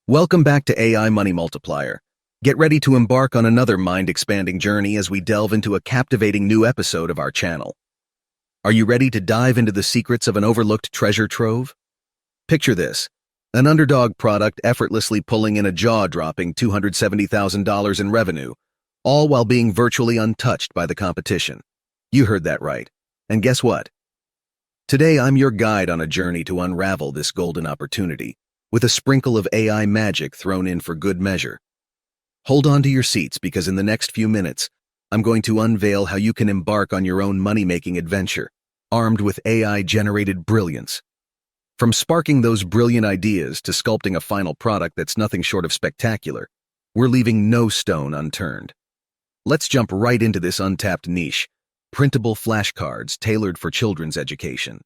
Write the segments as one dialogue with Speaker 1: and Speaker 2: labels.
Speaker 1: Welcome back to AI Money Multiplier. Get ready to embark on another mind-expanding journey as we delve into a captivating new episode of our channel. Are you ready to dive into the secrets of an overlooked treasure trove? Picture this, an underdog product effortlessly pulling in a jaw-dropping $270,000 in revenue, all while being virtually untouched by the competition. You heard that right. And guess what? Today I'm your guide on a journey to unravel this golden opportunity, with a sprinkle of AI magic thrown in for good measure. Hold on to your seats because in the next few minutes, I'm going to unveil how you can embark on your own money-making adventure, armed with AI-generated brilliance. From sparking those brilliant ideas to sculpting a final product that's nothing short of spectacular, we're leaving no stone unturned. Let's jump right into this untapped niche, printable flashcards tailored for children's education.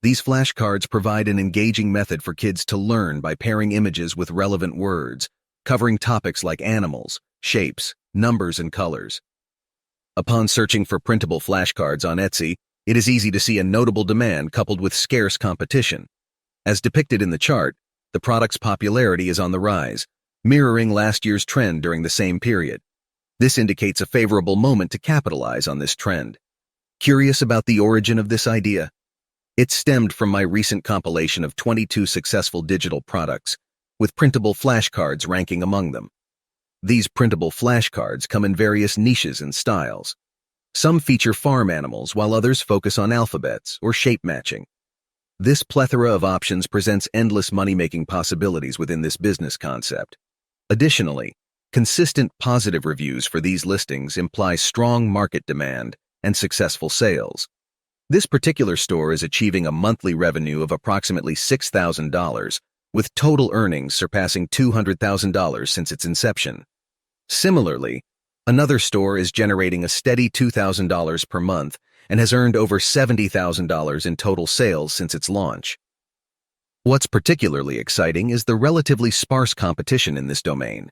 Speaker 1: These flashcards provide an engaging method for kids to learn by pairing images with relevant words, covering topics like animals, shapes, numbers, and colors. Upon searching for printable flashcards on Etsy, it is easy to see a notable demand coupled with scarce competition. As depicted in the chart, the product's popularity is on the rise, mirroring last year's trend during the same period. This indicates a favorable moment to capitalize on this trend. Curious about the origin of this idea? It stemmed from my recent compilation of 22 successful digital products, with printable flashcards ranking among them. These printable flashcards come in various niches and styles. Some feature farm animals, while others focus on alphabets or shape matching. This plethora of options presents endless money-making possibilities within this business concept. Additionally, consistent positive reviews for these listings imply strong market demand and successful sales. This particular store is achieving a monthly revenue of approximately $6,000, with total earnings surpassing $200,000 since its inception. Similarly, another store is generating a steady $2,000 per month and has earned over $70,000 in total sales since its launch. What's particularly exciting is the relatively sparse competition in this domain.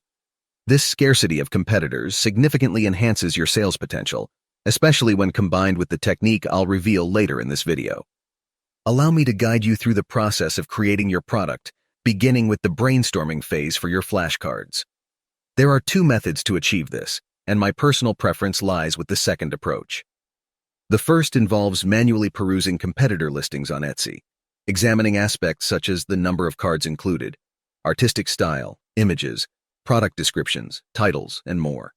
Speaker 1: This scarcity of competitors significantly enhances your sales potential, especially when combined with the technique I'll reveal later in this video. Allow me to guide you through the process of creating your product, beginning with the brainstorming phase for your flashcards. There are two methods to achieve this, and my personal preference lies with the second approach. The first involves manually perusing competitor listings on Etsy, examining aspects such as the number of cards included, artistic style, images, product descriptions, titles, and more.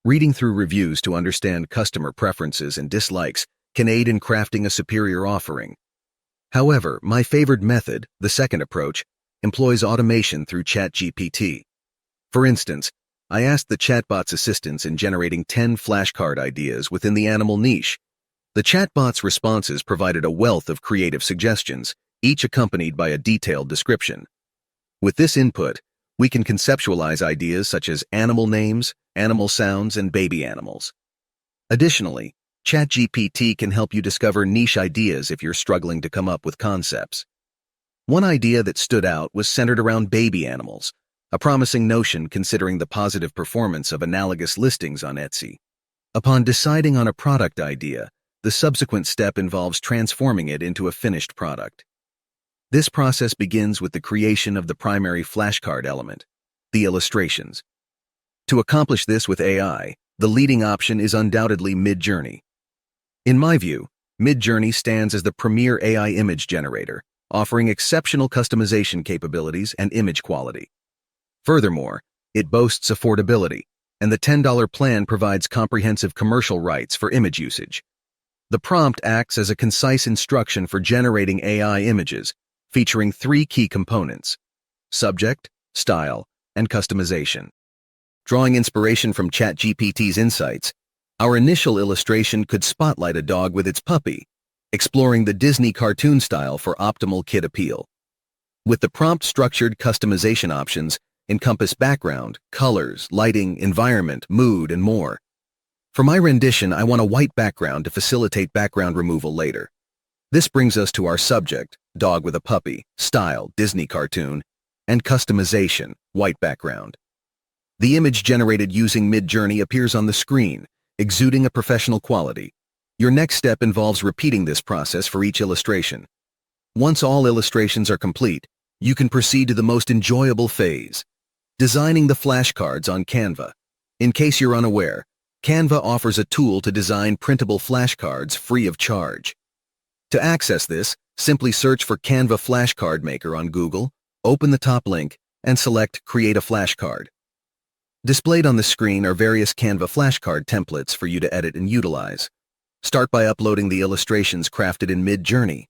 Speaker 1: Reading through reviews to understand customer preferences and dislikes can aid in crafting a superior offering. However, my favored method, the second approach, employs automation through ChatGPT. For instance, I asked the chatbot's assistance in generating 10 flashcard ideas within the animal niche. The chatbot's responses provided a wealth of creative suggestions, each accompanied by a detailed description. With this input, we can conceptualize ideas such as animal names, animal sounds, and baby animals. Additionally, ChatGPT can help you discover niche ideas if you're struggling to come up with concepts. One idea that stood out was centered around baby animals, a promising notion considering the positive performance of analogous listings on Etsy. Upon deciding on a product idea, the subsequent step involves transforming it into a finished product. This process begins with the creation of the primary flashcard element, the illustrations. To accomplish this with AI, the leading option is undoubtedly Midjourney. In my view, Midjourney stands as the premier AI image generator, offering exceptional customization capabilities and image quality. Furthermore, it boasts affordability, and the $10 plan provides comprehensive commercial rights for image usage. The prompt acts as a concise instruction for generating AI images, featuring three key components: subject, style, and customization. Drawing inspiration from ChatGPT's insights, our initial illustration could spotlight a dog with its puppy, exploring the Disney cartoon style for optimal kid appeal. With the prompt-structured customization options, encompass background, colors, lighting, environment, mood, and more. For my rendition, I want a white background to facilitate background removal later. This brings us to our subject, dog with a puppy, style, Disney cartoon, and customization, white background. The image generated using Midjourney appears on the screen, exuding a professional quality. Your next step involves repeating this process for each illustration. Once all illustrations are complete, You can proceed to the most enjoyable phase, designing the flashcards on Canva. In case you're unaware, Canva offers a tool to design printable flashcards free of charge. To access this, simply search for Canva Flashcard Maker on Google, open the top link, and select Create a Flashcard. Displayed on the screen are various Canva flashcard templates for you to edit and utilize. Start by uploading the illustrations crafted in Midjourney.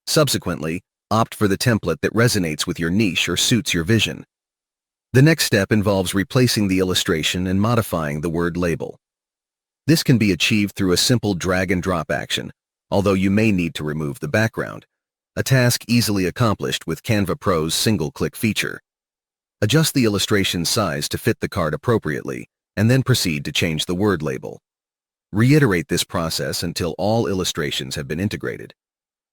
Speaker 1: Subsequently, opt for the template that resonates with your niche or suits your vision. The next step involves replacing the illustration and modifying the word label. This can be achieved through a simple drag and drop action, although you may need to remove the background, a task easily accomplished with Canva Pro's single-click feature. Adjust the illustration size to fit the card appropriately, and then proceed to change the word label. Reiterate this process until all illustrations have been integrated.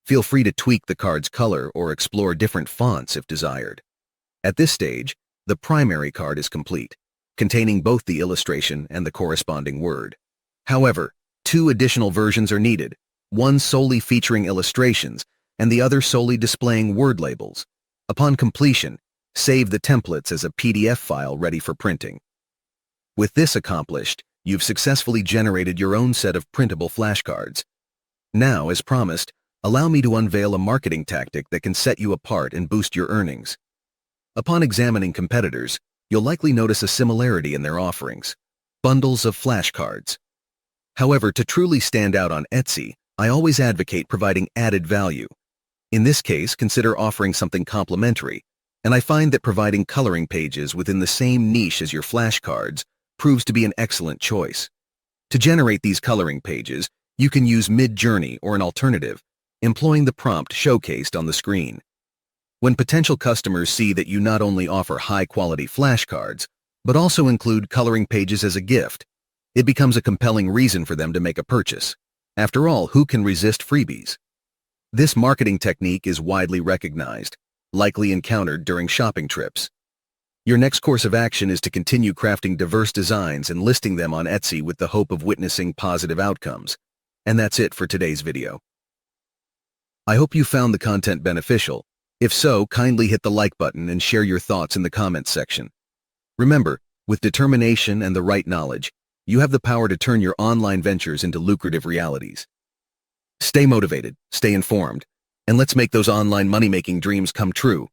Speaker 1: Feel free to tweak the card's color or explore different fonts if desired. At this stage, the primary card is complete, containing both the illustration and the corresponding word. However, two additional versions are needed, one solely featuring illustrations and the other solely displaying word labels. Upon completion, save the templates as a PDF file ready for printing. With this accomplished, you've successfully generated your own set of printable flashcards. Now, as promised, allow me to unveil a marketing tactic that can set you apart and boost your earnings. Upon examining competitors, you'll likely notice a similarity in their offerings: bundles of flashcards. However, to truly stand out on Etsy, I always advocate providing added value. In this case, consider offering something complimentary, and I find that providing coloring pages within the same niche as your flashcards proves to be an excellent choice. To generate these coloring pages, you can use Midjourney or an alternative, employing the prompt showcased on the screen. When potential customers see that you not only offer high-quality flashcards, but also include coloring pages as a gift, it becomes a compelling reason for them to make a purchase. After all, who can resist freebies? This marketing technique is widely recognized, likely encountered during shopping trips. Your next course of action is to continue crafting diverse designs and listing them on Etsy with the hope of witnessing positive outcomes. And that's it for today's video. I hope you found the content beneficial. If so, kindly hit the like button and share your thoughts in the comments section. Remember, with determination and the right knowledge, you have the power to turn your online ventures into lucrative realities. Stay motivated, stay informed, and let's make those online money-making dreams come true.